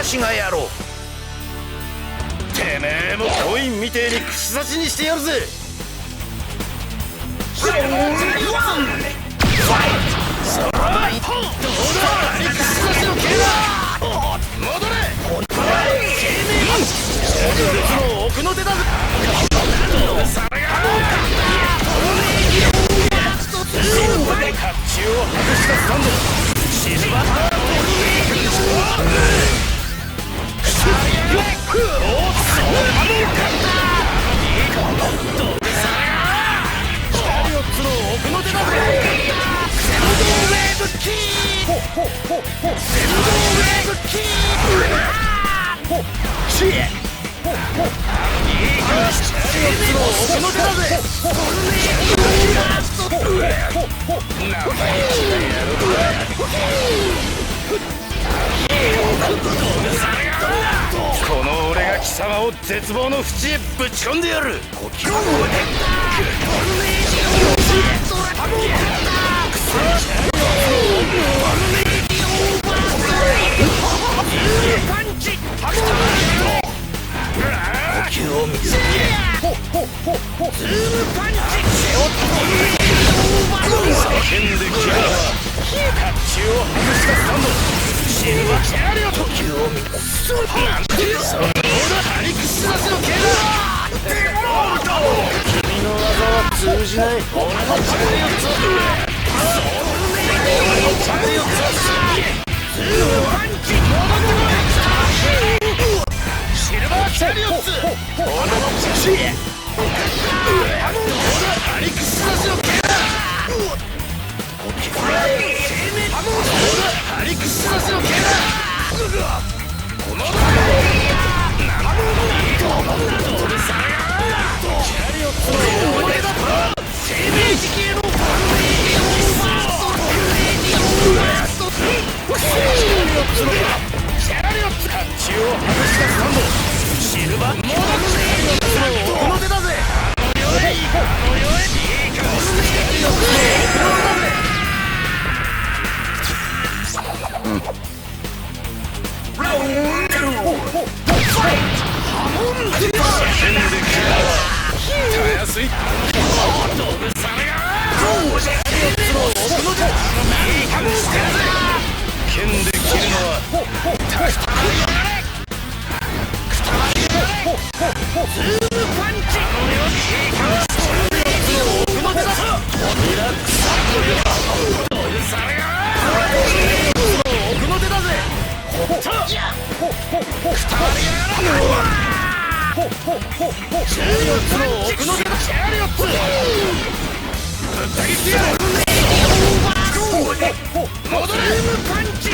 私がやろう。てめえもコインみてえに串刺しにしてやるぜ。そらいどうだ串刺しの剣だ。戻れの奥の手だぜ。甲冑を外したスタンドシルバーこの俺が貴様を絶望の淵へぶち込んでやる。通じない。俺のチャリオッツシルバーチャリオッツ俺のチャリアリクスラスの剣だ。アリクスラスの剣だ。このチャリオッツの俺だと生命時系のチャリオッツ甲冑を外したスタンドシルバーモードチャリオッツの奥の手だぜ。あの世へいいかチャリオッツの奥の手だぜ。ラウンドファイトハモンディバーたやすいドブサメがチャリオッツの奥の手だ。剣で切るのはタクタマリやれクタマリやれズームパンチこのようにチャリオッツの奥の手だ。リラックスドブサメが奥の手だぜ。クタマリやれチャリオッツの奥の手だ。チャリオッツぶった切ってやる。戻れパンチ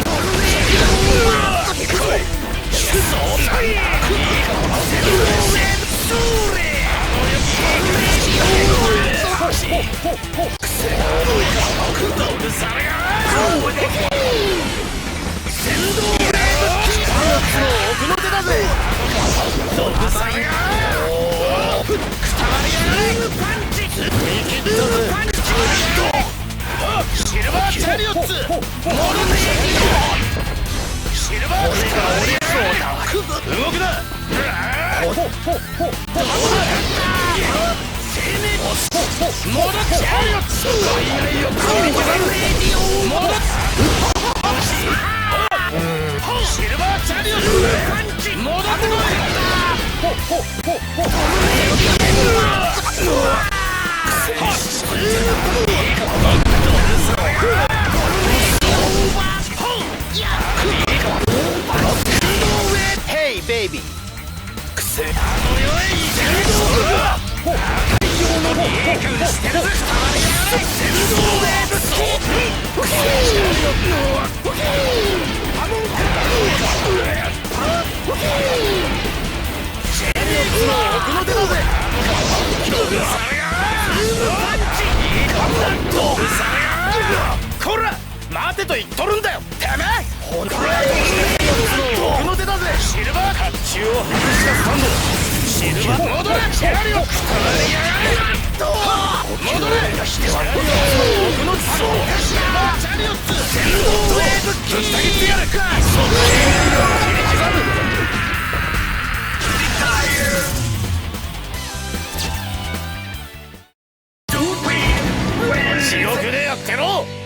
シルバーチャリオッツ戻ってシルバーチャリオッツ動くな。戻ってチャリオッツシルバーチャリオッツ戻ってこい。ヘイベイビーくせあの世へ行けるぞ。太陽のいい感してるぜ。セルドウェーブスチャリオッツの奥の手だぜ。こら待てと言っとるんだよてめえ。ほら奥の手だぜ。シルバー甲冑を外したスタンドシルバー戻れチャリオッツ戻れチャリオッツの奥の手だ。シルバーチャリオッツセルドウェーブキーぶった切ってやるか。切り刻む強気でやってろ。